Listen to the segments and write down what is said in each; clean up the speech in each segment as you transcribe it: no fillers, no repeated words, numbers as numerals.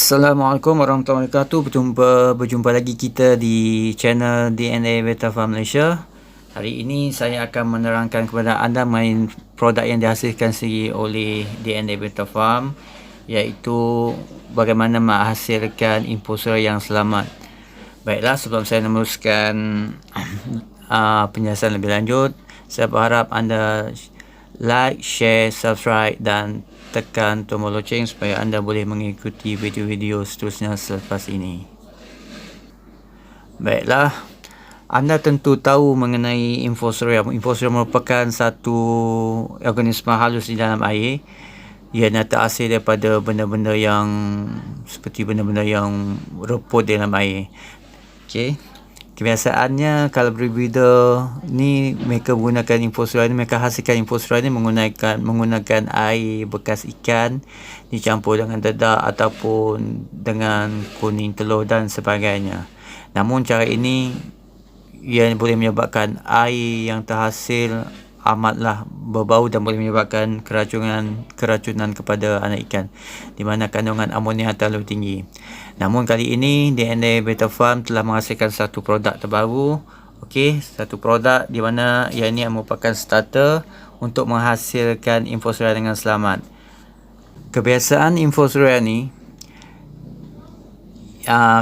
Assalamualaikum warahmatullahi wabarakatuh. Berjumpa lagi kita di channel DNA Beta Farm Malaysia. Hari ini saya akan menerangkan kepada anda mengenai produk yang dihasilkan sendiri oleh DNA Beta Farm, iaitu bagaimana menghasilkan infusor yang selamat. Baiklah, sebelum saya meneruskan penjelasan lebih lanjut, saya berharap anda like, share, subscribe dan tekan tombol loceng supaya anda boleh mengikuti video-video seterusnya selepas ini. Baiklah, anda tentu tahu mengenai infusoria. Infusoria merupakan satu organisma halus di dalam air. Ia terhasil daripada benda-benda yang seperti benda-benda yang reput dalam air. Okey. Kebiasaannya kalau breeder ni mereka menggunakan infusoria ni, mereka hasilkan infusoria ni menggunakan air bekas ikan dicampur dengan dedak ataupun dengan kuning telur dan sebagainya. Namun cara ini ia boleh menyebabkan air yang terhasil amatlah berbau dan boleh menyebabkan keracunan kepada anak ikan, di mana kandungan amonia terlalu tinggi. Namun kali ini DNA Beta Farm telah menghasilkan satu produk terbaru. Okey, satu produk di mana ia ini merupakan starter untuk menghasilkan infusoria dengan selamat. Kebiasaan infusoria ni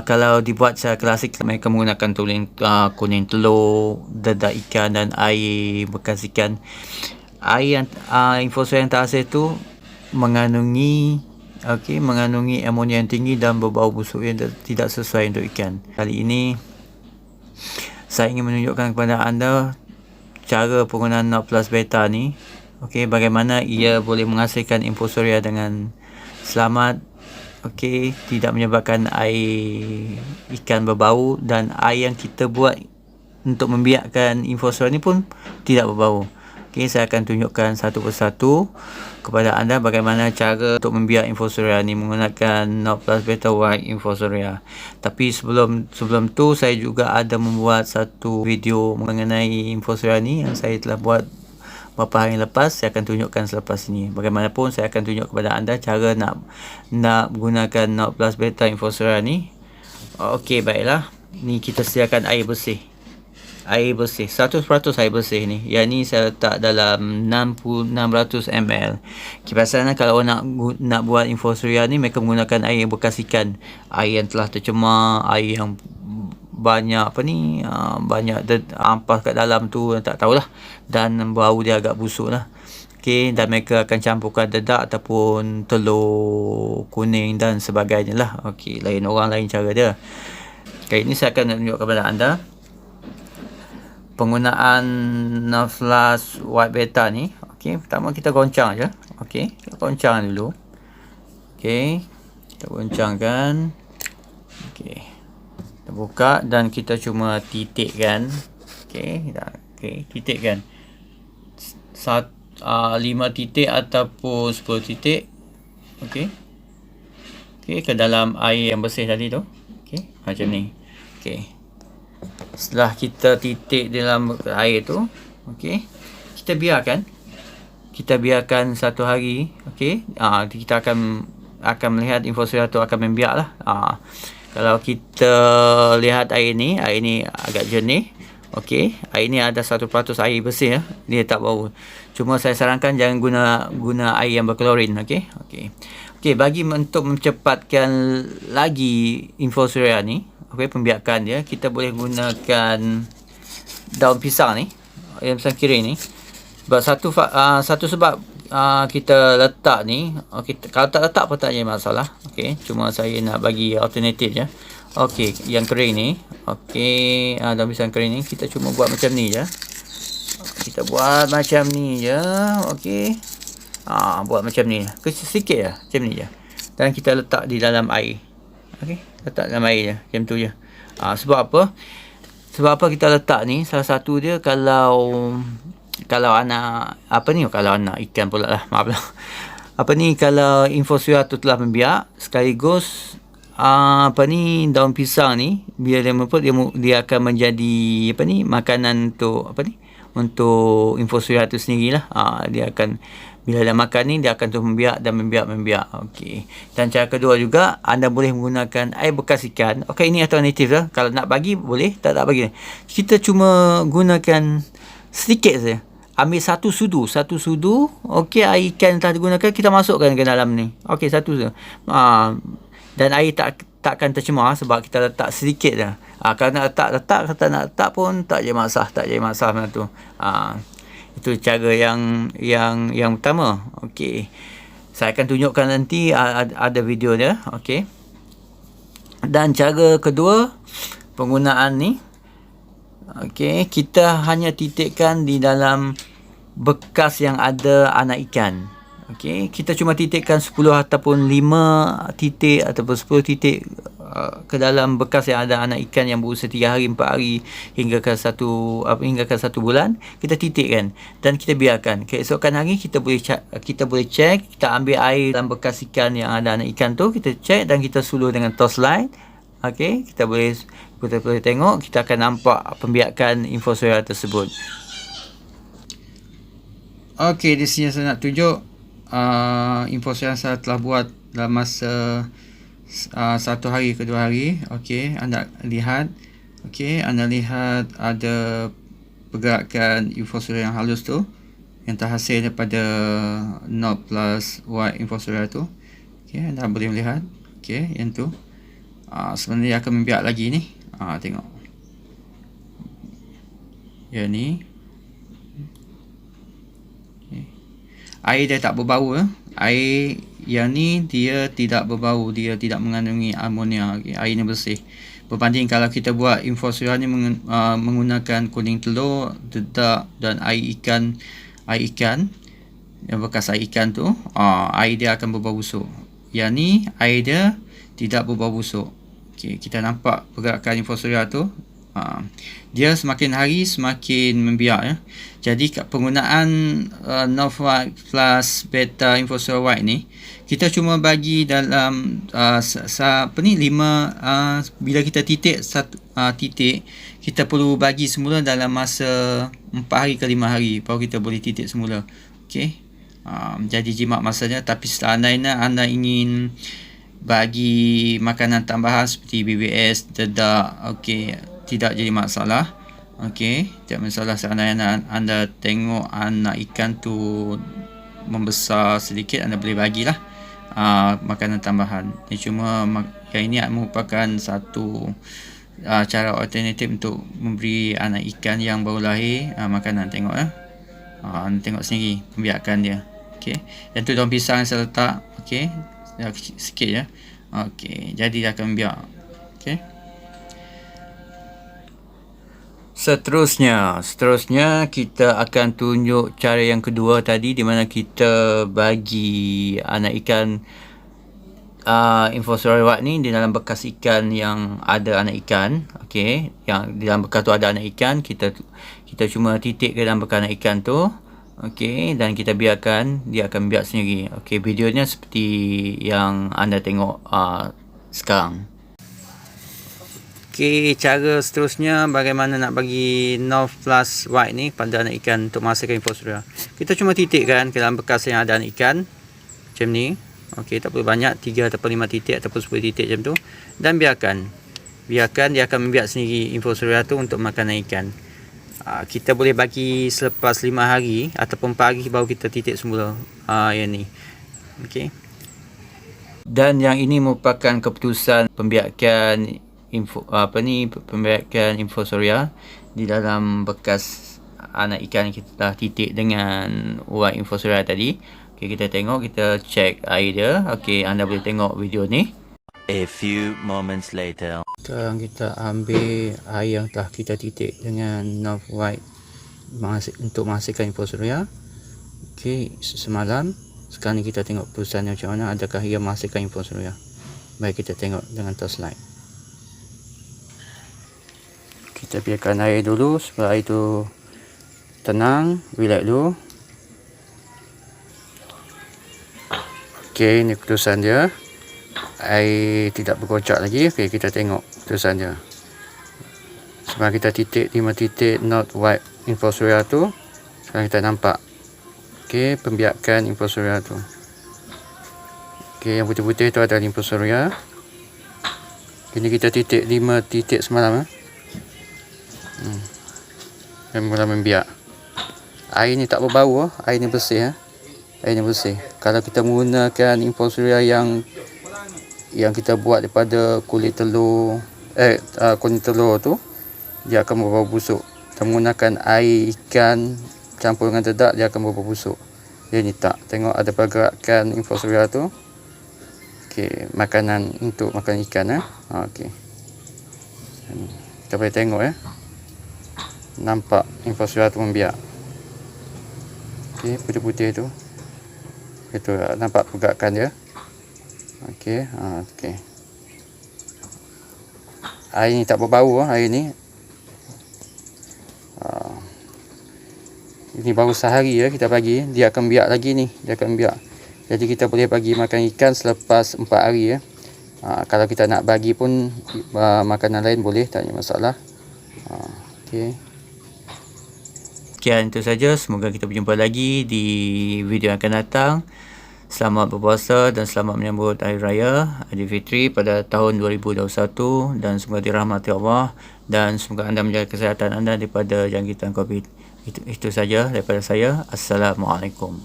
kalau dibuat secara klasik, mereka menggunakan kuning telur, dedak ikan dan air bekas ikan. Air yang infusoria yang terhasil itu mengandungi amonia yang tinggi dan berbau busuk yang tidak sesuai untuk ikan. Kali ini saya ingin menunjukkan kepada anda cara penggunaan NOC Plus Beta ni. Okey, bagaimana ia boleh menghasilkan infusoria dengan selamat. Okey, tidak menyebabkan air ikan berbau, dan air yang kita buat untuk membiakkan infusoria ni pun tidak berbau. Okey, saya akan tunjukkan satu persatu kepada anda bagaimana cara untuk membiak infusoria ni menggunakan NOC Plus Beta White Infusoria. Tapi sebelum tu saya juga ada membuat satu video mengenai infusoria ni yang saya telah buat beberapa hari lepas. Saya akan tunjukkan selepas ini. Bagaimanapun saya akan tunjuk kepada anda cara nak menggunakan NOC Plus Beta Infusoria ni. Okey, baiklah. Ni kita sediakan air bersih. 100% air bersih ni. Yang ni saya letak dalam 600 ml. Kebiasaannya kalau nak buat infusoria ni, mereka menggunakan air bekas ikan. Air yang telah tercemar, air yang banyak banyak ampas kat dalam tu, tak tahulah, dan bau dia agak busuk lah. Okey, dan mereka akan campurkan dedak ataupun telur kuning dan sebagainya lah. Okey, lain cara dia. Kali ini saya akan tunjuk kepada anda penggunaan NOC Plus White Beta ni. Okey, pertama kita goncang je. Okey, kita goncang dulu. Okey, kita goncangkan. Okey, kita buka dan kita cuma titikkan. Okey, titikkan 5 titik ataupun 10 titik. Okey, ke dalam air yang bersih tadi tu. Okey, macam ni. Okey, setelah kita titik dalam air tu, okey, kita biarkan satu hari. Okey, kita akan melihat infusoria tu akan membiak lah. Kalau kita lihat air ni agak jernih. Okey, air ni ada 100% air bersih ya. Dia tak bau. Cuma saya sarankan jangan guna air yang berklorin. Okey, bagi untuk mencepatkan lagi infusoria ni, pembiakan dia, kita boleh gunakan daun pisang ni, yang pisang kering ni. Satu sebab kita letak ni, kalau tak letak pun tak ada masalah. Okey, cuma saya nak bagi alternatif je. Okey, yang kering ni, daun pisang kering ni kita cuma buat macam ni je. Okey, buat macam ni, kecil sikit je, macam ni je, dan kita letak di dalam air. Okey, letak dalam air je, macam tu je. Sebab apa kita letak ni? Salah satu dia, kalau anak ikan pula lah, maaf lah. Kalau infusoria tu telah membiak, sekaligus daun pisang ni bila dia melepuh, dia akan menjadi makanan untuk infusoria tu sendirilah. Dia akan Bila dah makan ni, dia akan terus membiak dan membiak. Okey. Dan cara kedua juga, anda boleh menggunakan air bekas ikan. Okey, ini alternatif lah. Kalau nak bagi, boleh. Tak bagi. Kita cuma gunakan sedikit saja. Ambil satu sudu. Okey, air ikan yang telah digunakan, kita masukkan ke dalam ni. Okey, satu saja. Dan air takkan tercemar sebab kita letak sedikit dah. Kalau nak letak. Kalau tak nak letak pun, tak jadi masalah macam tu. Itu cara yang pertama. Okey. Saya akan tunjukkan nanti ada video dia. Okey. Dan cara kedua penggunaan ni. Okey, kita hanya titikkan di dalam bekas yang ada anak ikan. Okey, kita cuma titikkan 10 ataupun 5 titik ataupun 10 titik ke dalam bekas yang ada anak ikan yang berusia 3 hari, 4 hari hingga ke 1 bulan. Kita titikkan dan kita biarkan. Keesokan hari kita boleh cek, kita ambil air dalam bekas ikan yang ada anak ikan tu, kita cek dan kita suluh dengan torchlight. Okey, kita boleh tengok, kita akan nampak pembiakan infusoria tersebut. Okey, di sini saya nak tunjuk infusoria saya telah buat dalam masa 1 hari ke 2 hari. Okey, anda lihat. Okey, anda lihat ada pergerakan infusoria yang halus tu yang terhasil daripada Node plus white infusoria tu. Okey, anda boleh melihat. Okey, yang tu. Sebenarnya akan membiak lagi ni. Tengok. Yang ni. Okay. Air dia tak berbau. Air yang ni dia tidak berbau, dia tidak mengandungi amonia. Okay. Air ni bersih. Berbanding kalau kita buat infusoria ni menggunakan kuning telur, dedak dan air ikan yang bekas air ikan tu, air dia akan berbau busuk. Yang ni air dia tidak berbau busuk. Okay, kita nampak pergerakan infusoria tu. Dia semakin hari semakin membiak ya. Jadi penggunaan North White plus Beta Infusoria White ni, kita cuma bagi dalam 5 bila kita titik satu titik, kita perlu bagi semula dalam masa 4 hari ke 5 hari baru kita boleh titik semula. Okey. Jadi jimat masanya. Tapi seandainya anda ingin bagi makanan tambahan seperti BBS, dedak, okey, tidak jadi masalah. Okey, tidak masalah seandainya anda tengok anak ikan tu membesar sedikit, anda boleh bagilah makanan tambahan. Ini cuma yang ini merupakan satu cara alternatif untuk memberi anak ikan yang baru lahir makanan. Tengok tengok sendiri pembiakan dia. Okey, yang tu daun pisang yang saya letak. Okey, sikit ya. Okey, jadi dia akan biak. Okey. Seterusnya kita akan tunjuk cara yang kedua tadi, di mana kita bagi anak ikan Infusoria White ni di dalam bekas ikan yang ada anak ikan. Okey, yang di dalam bekas tu ada anak ikan, kita cuma titik ke dalam bekas anak ikan tu. Okey, dan kita biarkan dia akan biak sendiri. Okey, videonya seperti yang anda tengok sekarang. Okey, cara seterusnya bagaimana nak bagi North plus White ni pada anak ikan untuk menghasilkan infusoria. Kita cuma titikkan ke dalam bekas yang ada anak ikan macam ni. Okey, tak perlu banyak, 3 ataupun 5 titik ataupun 10 titik macam tu, dan biarkan dia akan membiak sendiri infusoria tu untuk makanan ikan. Kita boleh bagi selepas 5 hari ataupun 4 hari baru kita titik semula yang ni. Okey. Dan yang ini merupakan keputusan pembiakan pembiakan infusoria di dalam bekas anak ikan yang kita telah titik dengan white infusoria tadi. Okey, kita tengok, kita cek air dia. Okey, anda boleh tengok video ni. A few moments later. Sekarang kita ambil air yang telah kita titik dengan North White untuk menghasilkan infusoria. Okey, semalam. Sekarang ni kita tengok keputusannya macam mana, adakah ia menghasilkan infusoria. Baik, kita tengok dengan torchlight. Kita biarkan air dulu supaya air tu tenang, relax dulu. Okey, ini keputusan dia. Air tidak berkocak lagi. Okey, kita tengok keputusan dia. Sebab kita titik 5 titik North White infusoria tu, sekarang kita nampak. Okey. Okey, pembiakan infusoria tu. Okey, yang putih-putih tu adalah infusoria. Ini kita titik 5 titik semalam. Dan mula membiak. Air ni tak berbau, air ni bersih. Air ni bersih. Kalau kita menggunakan infusoria yang kita buat daripada kulit telur tu, dia akan berbau busuk. Kita menggunakan air ikan campur dengan dedak, dia akan berbau busuk. Dia ni tak. Tengok ada pergerakan infusoria tu. Okey, makanan untuk makan ikan. Okey. Kita boleh tengok nampak infusoria tu membiak. Okey, putih-putih tu. Itu nampak pergerakan dia. Okey, okey. Air ni tak berbau, air ni. Ini baru sehari kita bagi, dia akan biak lagi ni, dia akan biak. Jadi kita boleh bagi makan ikan selepas 4 hari. Kalau kita nak bagi pun makanan lain boleh, tak ada masalah. Okey. Sekian itu saja. Semoga kita berjumpa lagi di video yang akan datang. Selamat berpuasa dan selamat menyambut Hari Raya Aidilfitri pada tahun 2021, dan semoga dirahmati Allah, dan semoga anda menjaga kesihatan anda daripada jangkitan COVID. Itu saja daripada saya. Assalamualaikum.